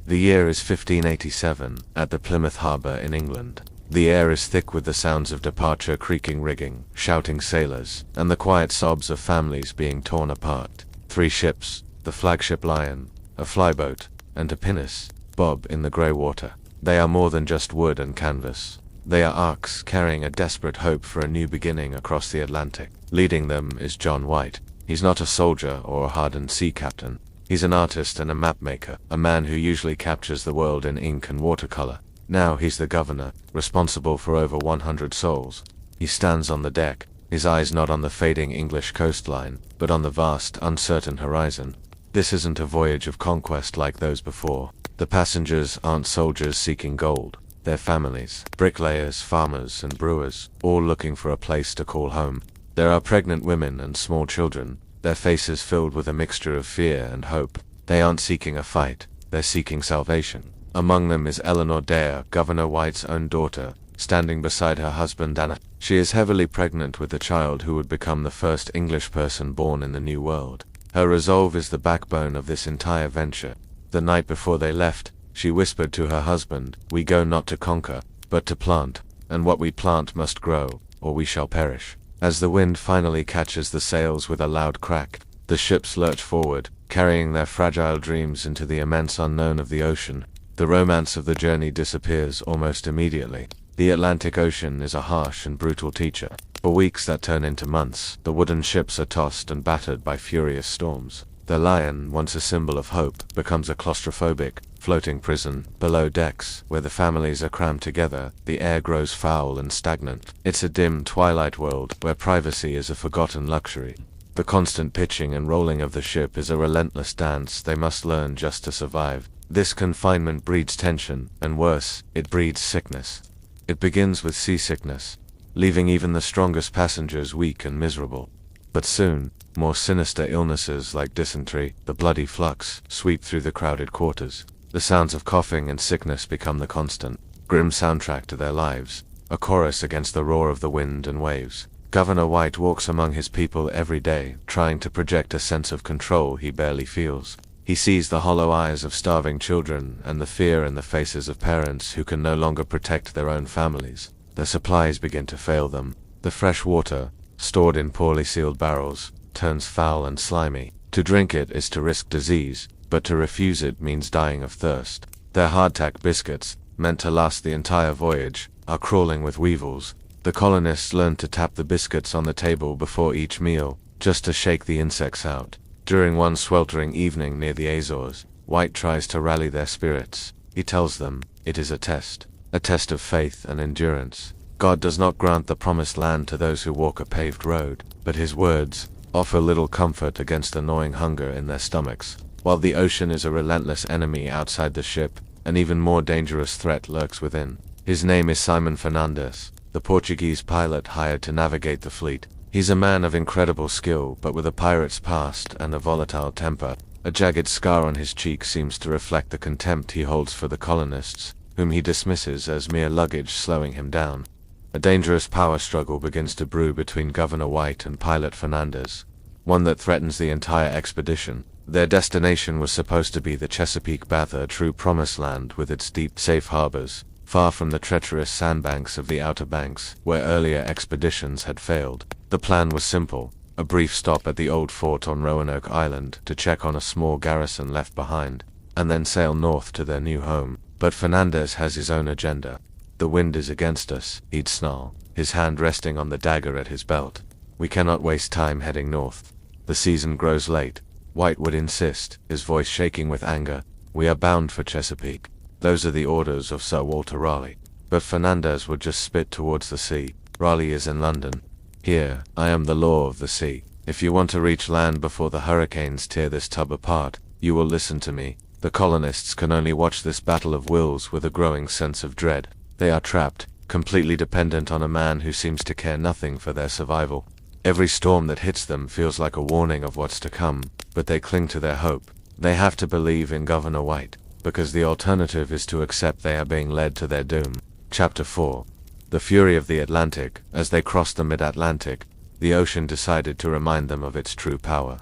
The year is 1587, at the Plymouth Harbor in England. The air is thick with the sounds of departure, creaking rigging, shouting sailors, and the quiet sobs of families being torn apart. 3 ships, the flagship Lion, a flyboat, and a pinnace, bob in the grey water. They are more than just wood and canvas. They are arcs carrying a desperate hope for a new beginning across the Atlantic. Leading them is John White. He's not a soldier or a hardened sea captain. He's an artist and a mapmaker, a man who usually captures the world in ink and watercolor. Now he's the governor, responsible for over 100 souls. He stands on the deck, his eyes not on the fading English coastline, but on the vast, uncertain horizon. This isn't a voyage of conquest like those before. The passengers aren't soldiers seeking gold. They're families, bricklayers, farmers, and brewers, all looking for a place to call home. There are pregnant women and small children, their faces filled with a mixture of fear and hope. They aren't seeking a fight, they're seeking salvation. Among them is Eleanor Dare, Governor White's own daughter, standing beside her husband Anna. She is heavily pregnant with the child who would become the first English person born in the New World. Her resolve is the backbone of this entire venture. The night before they left, she whispered to her husband, "We go not to conquer, but to plant, and what we plant must grow, or we shall perish." As the wind finally catches the sails with a loud crack, the ships lurch forward, carrying their fragile dreams into the immense unknown of the ocean. The romance of the journey disappears almost immediately. The Atlantic Ocean is a harsh and brutal teacher. For weeks that turn into months, the wooden ships are tossed and battered by furious storms. The Lion, once a symbol of hope, becomes a claustrophobic, floating prison. Below decks, where the families are crammed together, the air grows foul and stagnant. It's a dim, twilight world, where privacy is a forgotten luxury. The constant pitching and rolling of the ship is a relentless dance they must learn just to survive. This confinement breeds tension, and worse, it breeds sickness. It begins with seasickness, leaving even the strongest passengers weak and miserable. But soon, more sinister illnesses like dysentery, the bloody flux, sweep through the crowded quarters. The sounds of coughing and sickness become the constant, grim soundtrack to their lives, a chorus against the roar of the wind and waves. Governor White walks among his people every day, trying to project a sense of control he barely feels. He sees the hollow eyes of starving children and the fear in the faces of parents who can no longer protect their own families. Their supplies begin to fail them. The fresh water, stored in poorly sealed barrels, turns foul and slimy. To drink it is to risk disease, but to refuse it means dying of thirst. Their hardtack biscuits, meant to last the entire voyage, are crawling with weevils. The colonists learn to tap the biscuits on the table before each meal, just to shake the insects out. During one sweltering evening near the Azores, White tries to rally their spirits. He tells them, it is a test of faith and endurance. God does not grant the promised land to those who walk a paved road, but his words offer little comfort against the gnawing hunger in their stomachs. While the ocean is a relentless enemy outside the ship, an even more dangerous threat lurks within. His name is Simon Fernandes, the Portuguese pilot hired to navigate the fleet. He's a man of incredible skill, but with a pirate's past and a volatile temper. A jagged scar on his cheek seems to reflect the contempt he holds for the colonists, whom he dismisses as mere luggage slowing him down. A dangerous power struggle begins to brew between Governor White and pilot Fernandes, one that threatens the entire expedition. Their destination was supposed to be the Chesapeake Bay, a true promised land with its deep, safe harbors, far from the treacherous sandbanks of the Outer Banks, where earlier expeditions had failed. The plan was simple, a brief stop at the old fort on Roanoke Island to check on a small garrison left behind, and then sail north to their new home. But Fernandes has his own agenda. The wind is against us, he'd snarl, his hand resting on the dagger at his belt. We cannot waste time heading north. The season grows late. White would insist, his voice shaking with anger. We are bound for Chesapeake. Those are the orders of Sir Walter Raleigh. But Fernandes would just spit towards the sea. Raleigh is in London. Here, I am the law of the sea. If you want to reach land before the hurricanes tear this tub apart, you will listen to me. The colonists can only watch this battle of wills with a growing sense of dread. They are trapped, completely dependent on a man who seems to care nothing for their survival. Every storm that hits them feels like a warning of what's to come, but they cling to their hope. They have to believe in Governor White, because the alternative is to accept they are being led to their doom. Chapter 4. The fury of the Atlantic. As they crossed the mid-Atlantic, the ocean decided to remind them of its true power.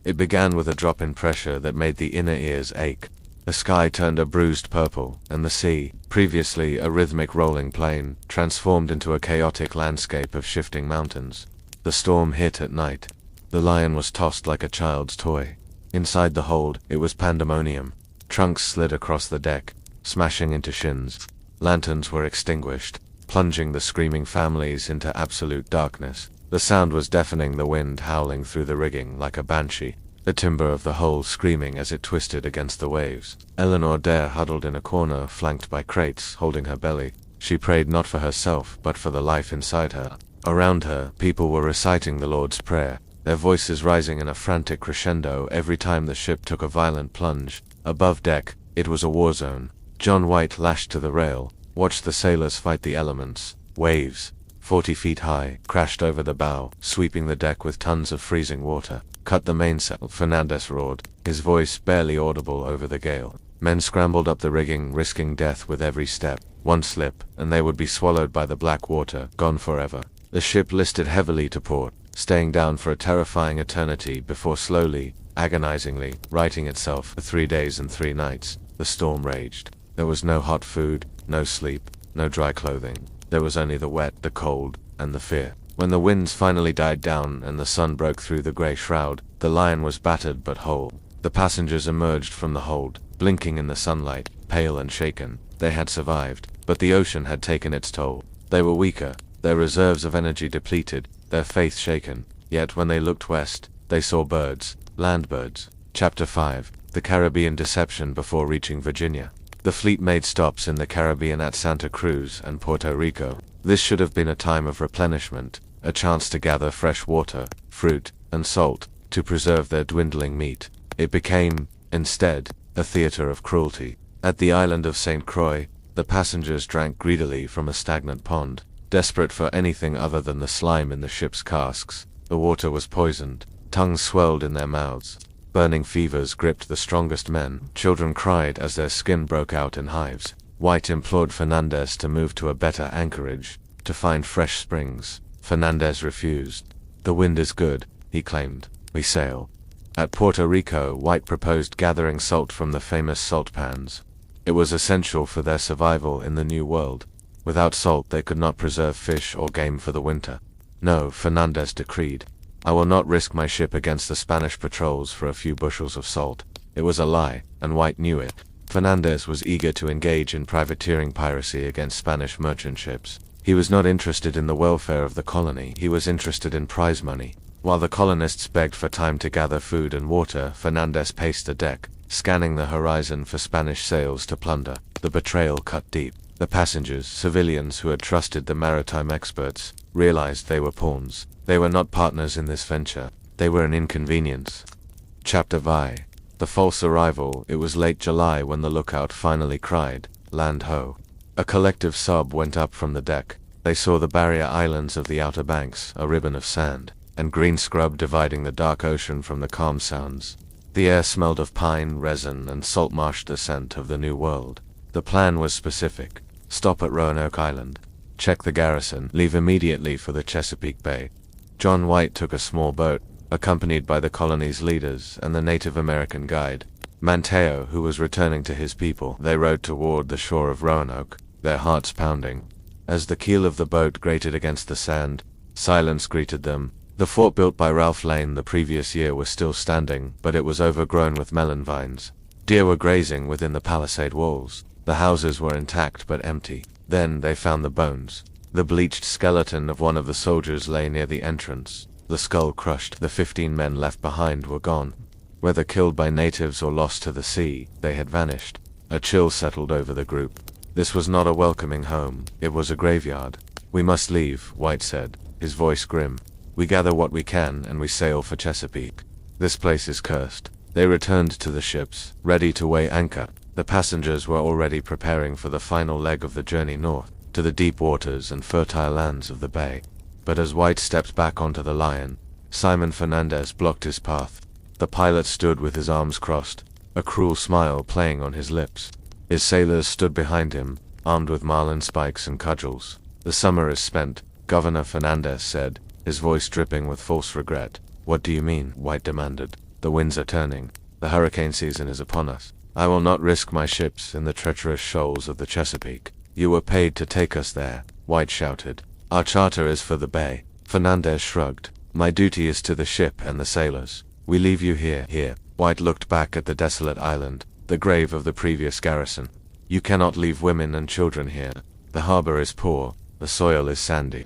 It began with a drop in pressure that made the inner ears ache. The sky turned a bruised purple, and the sea, previously a rhythmic rolling plain, transformed into a chaotic landscape of shifting mountains. The storm hit at night. The lion was tossed like a child's toy. Inside the hold, it was pandemonium. Trunks slid across the deck, smashing into shins. Lanterns were extinguished, plunging the screaming families into absolute darkness. The sound was deafening, the wind howling through the rigging like a banshee, the timber of the hull screaming as it twisted against the waves. Eleanor Dare huddled in a corner, flanked by crates, holding her belly. She prayed not for herself, but for the life inside her. Around her, people were reciting the Lord's Prayer, their voices rising in a frantic crescendo every time the ship took a violent plunge. Above deck, it was a war zone. John White, lashed to the rail, watched the sailors fight the elements. Waves, 40 feet high, crashed over the bow, sweeping the deck with tons of freezing water. Cut the mainsail, Fernandez roared, his voice barely audible over the gale. Men scrambled up the rigging, risking death with every step. One slip, and they would be swallowed by the black water, gone forever. The ship listed heavily to port, staying down for a terrifying eternity before slowly, agonizingly, righting itself. For 3 days and 3 nights, the storm raged. There was no hot food, no sleep, no dry clothing. There was only the wet, the cold, and the fear. When the winds finally died down and the sun broke through the grey shroud, the Lion was battered but whole. The passengers emerged from the hold, blinking in the sunlight, pale and shaken. They had survived, but the ocean had taken its toll. They were weaker, their reserves of energy depleted, their faith shaken. Yet when they looked west, they saw birds, land birds. Chapter 5. The Caribbean Deception before reaching Virginia. The fleet made stops in the Caribbean at Santa Cruz and Puerto Rico. This should have been a time of replenishment, a chance to gather fresh water, fruit, and salt, to preserve their dwindling meat. It became, instead, a theater of cruelty. At the island of St. Croix, the passengers drank greedily from a stagnant pond, desperate for anything other than the slime in the ship's casks. The water was poisoned, tongues swelled in their mouths. Burning fevers gripped the strongest men. Children cried as their skin broke out in hives. White implored Fernandez to move to a better anchorage, to find fresh springs. Fernandez refused. "The wind is good," he claimed. "We sail." At Puerto Rico, White proposed gathering salt from the famous salt pans. It was essential for their survival in the New World. Without salt they could not preserve fish or game for the winter. "No," Fernandez decreed. "I will not risk my ship against the Spanish patrols for a few bushels of salt." It was a lie, and White knew it. Fernandez was eager to engage in privateering piracy against Spanish merchant ships. He was not interested in the welfare of the colony, he was interested in prize money. While the colonists begged for time to gather food and water, Fernandez paced the deck, scanning the horizon for Spanish sails to plunder. The betrayal cut deep. The passengers, civilians who had trusted the maritime experts, realized they were pawns. They were not partners in this venture. They were an inconvenience. Chapter V. The false arrival. It was late July when the lookout finally cried, "Land ho!" A collective sob went up from the deck. They saw the barrier islands of the Outer Banks, a ribbon of sand and green scrub dividing the dark ocean from the calm sounds. The air smelled of pine, resin, and salt marsh, the scent of the New World. The plan was specific. Stop at Roanoke Island. Check the garrison. Leave immediately for the Chesapeake Bay. John White took a small boat, accompanied by the colony's leaders and the Native American guide, Manteo, who was returning to his people. They rowed toward the shore of Roanoke, their hearts pounding. As the keel of the boat grated against the sand, silence greeted them. The fort built by Ralph Lane the previous year was still standing, but it was overgrown with melon vines. Deer were grazing within the palisade walls. The houses were intact but empty. Then they found the bones. The bleached skeleton of one of the soldiers lay near the entrance, the skull crushed. The 15 men left behind were gone. Whether killed by natives or lost to the sea, they had vanished. A chill settled over the group. This was not a welcoming home, it was a graveyard. "We must leave," White said, his voice grim. "We gather what we can and we sail for Chesapeake. This place is cursed." They returned to the ships, ready to weigh anchor. The passengers were already preparing for the final leg of the journey north, to the deep waters and fertile lands of the bay. But as White stepped back onto the Lion, Simon Fernandez blocked his path. The pilot stood with his arms crossed, a cruel smile playing on his lips. His sailors stood behind him, armed with marlin spikes and cudgels. "The summer is spent," Governor Fernandez said, his voice dripping with false regret. "What do you mean?" White demanded. "The winds are turning. The hurricane season is upon us." I will not risk my ships in the treacherous shoals of the Chesapeake. You were paid to take us there, White shouted. Our charter is for the bay. Fernandez shrugged. My duty is to the ship and the sailors. We leave you here. White looked back at the desolate island, the grave of the previous garrison. You cannot leave women and children here. The harbor is poor, the soil is sandy.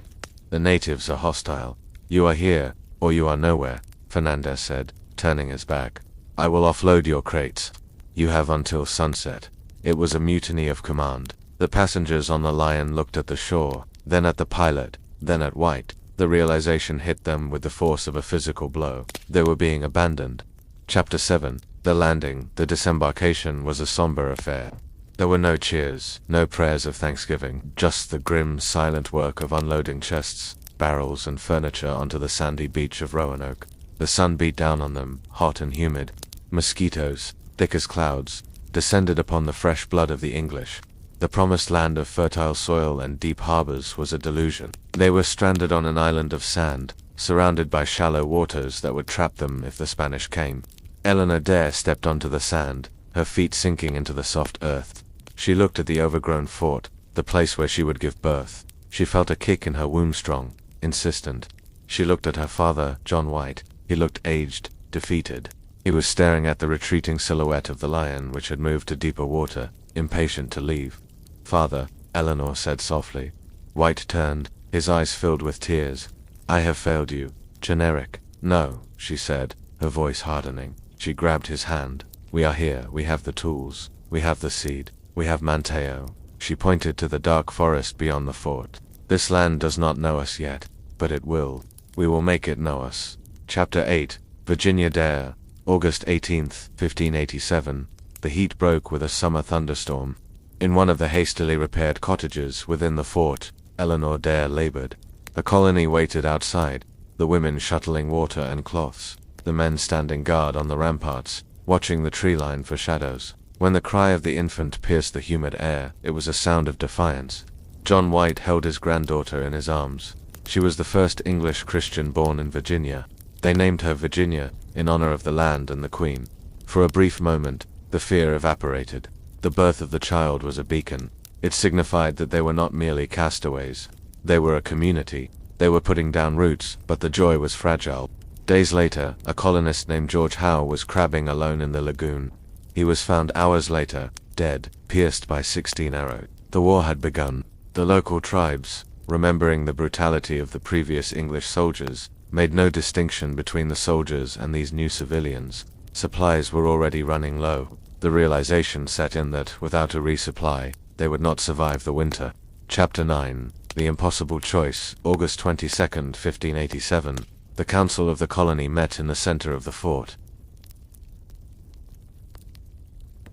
The natives are hostile. You are here, or you are nowhere, Fernandez said, turning his back. I will offload your crates. You have until sunset. It was a mutiny of command. The passengers on the Lion looked at the shore, then at the pilot, then at White. The realization hit them with the force of a physical blow. They were being abandoned. Chapter 7. The landing, the disembarkation was a somber affair. There were no cheers, no prayers of thanksgiving, just the grim, silent work of unloading chests, barrels, and furniture onto the sandy beach of Roanoke. The sun beat down on them, hot and humid. Mosquitoes, thick as clouds, descended upon the fresh blood of the English. The promised land of fertile soil and deep harbors was a delusion. They were stranded on an island of sand, surrounded by shallow waters that would trap them if the Spanish came. Eleanor Dare stepped onto the sand, her feet sinking into the soft earth. She looked at the overgrown fort, the place where she would give birth. She felt a kick in her womb, strong, insistent. She looked at her father, John White. He looked aged, defeated. He was staring at the retreating silhouette of the Lion, which had moved to deeper water, impatient to leave. Father, Eleanor said softly. White turned, his eyes filled with tears. I have failed you. Generic. No, she said, her voice hardening. She grabbed his hand. We are here, we have the tools, we have the seed, we have Manteo. She pointed to the dark forest beyond the fort. This land does not know us yet, but it will. We will make it know us. Chapter 8. Virginia Dare. August 18th, 1587. The heat broke with a summer thunderstorm. In one of the hastily repaired cottages within the fort, Eleanor Dare labored. The colony waited outside, the women shuttling water and cloths, the men standing guard on the ramparts, watching the tree line for shadows. When the cry of the infant pierced the humid air, it was a sound of defiance. John White held his granddaughter in his arms. She was the first English Christian born in Virginia. They named her Virginia, in honor of the land and the Queen. For a brief moment, the fear evaporated. The birth of the child was a beacon. It signified that they were not merely castaways. They were a community. They were putting down roots, but the joy was fragile. Days later, a colonist named George Howe was crabbing alone in the lagoon. He was found hours later, dead, pierced by 16 arrows. The war had begun. The local tribes, remembering the brutality of the previous English soldiers, made no distinction between the soldiers and these new civilians. Supplies were already running low. The realization set in that, without a resupply, they would not survive the winter. Chapter 9. The Impossible Choice. August 22nd, 1587. The council of the colony met in the center of the fort.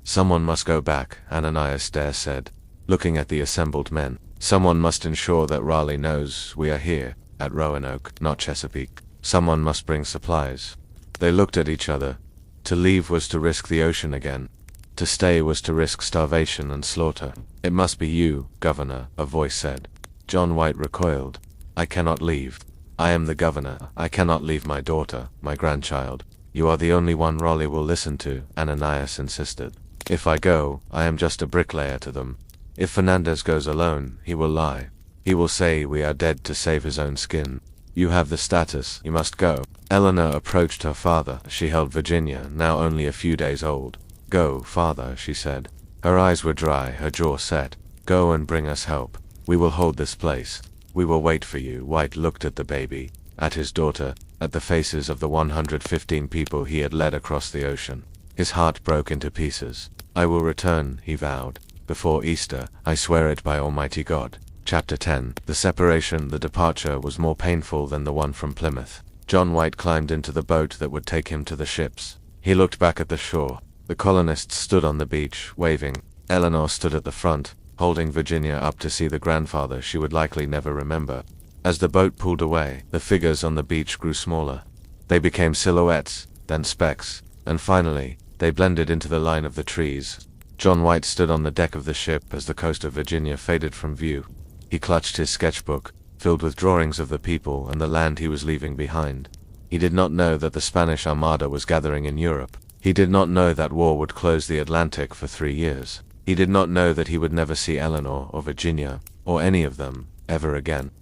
Someone must go back, Ananias Dare said, looking at the assembled men. Someone must ensure that Raleigh knows we are here, at Roanoke, not Chesapeake. Someone must bring supplies. They looked at each other. To leave was to risk the ocean again. To stay was to risk starvation and slaughter. It must be you, Governor, a voice said. John White recoiled. I cannot leave. I am the governor. I cannot leave my daughter, my grandchild. You are the only one Raleigh will listen to, Ananias insisted. If I go, I am just a bricklayer to them. If Fernandez goes alone, he will lie. He will say we are dead to save his own skin. You have the status, you must go. Eleanor approached her father. She held Virginia, now only a few days old. Go, father, she said. Her eyes were dry, her jaw set. Go and bring us help. We will hold this place. We will wait for you. White looked at the baby, at his daughter, at the faces of the 115 people he had led across the ocean. His heart broke into pieces. I will return, he vowed. Before Easter, I swear it by Almighty God. Chapter 10. The separation, the departure, was more painful than the one from Plymouth. John White climbed into the boat that would take him to the ships. He looked back at the shore. The colonists stood on the beach, waving. Eleanor stood at the front, holding Virginia up to see the grandfather she would likely never remember. As the boat pulled away, the figures on the beach grew smaller. They became silhouettes, then specks, and finally, they blended into the line of the trees. John White stood on the deck of the ship as the coast of Virginia faded from view. He clutched his sketchbook, filled with drawings of the people and the land he was leaving behind. He did not know that the Spanish Armada was gathering in Europe. He did not know that war would close the Atlantic for 3 years. He did not know that he would never see Eleanor or Virginia, or any of them, ever again.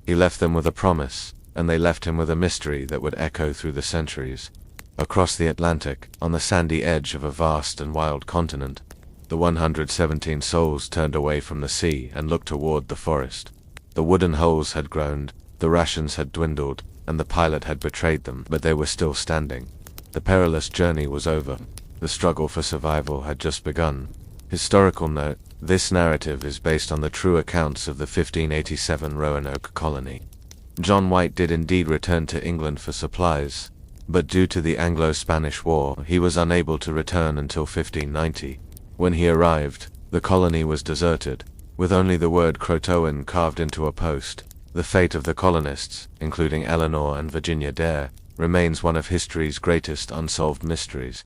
He left them with a promise, and they left him with a mystery that would echo through the centuries. Across the Atlantic, on the sandy edge of a vast and wild continent, the 117 souls turned away from the sea and looked toward the forest. The wooden holes had groaned, the rations had dwindled, and the pilot had betrayed them, but they were still standing. The perilous journey was over. The struggle for survival had just begun. Historical note: this narrative is based on the true accounts of the 1587 Roanoke colony. John White did indeed return to England for supplies, but due to the Anglo-Spanish War, he was unable to return until 1590. When he arrived, the colony was deserted, with only the word Croatoan carved into a post. The fate of the colonists, including Eleanor and Virginia Dare, remains one of history's greatest unsolved mysteries.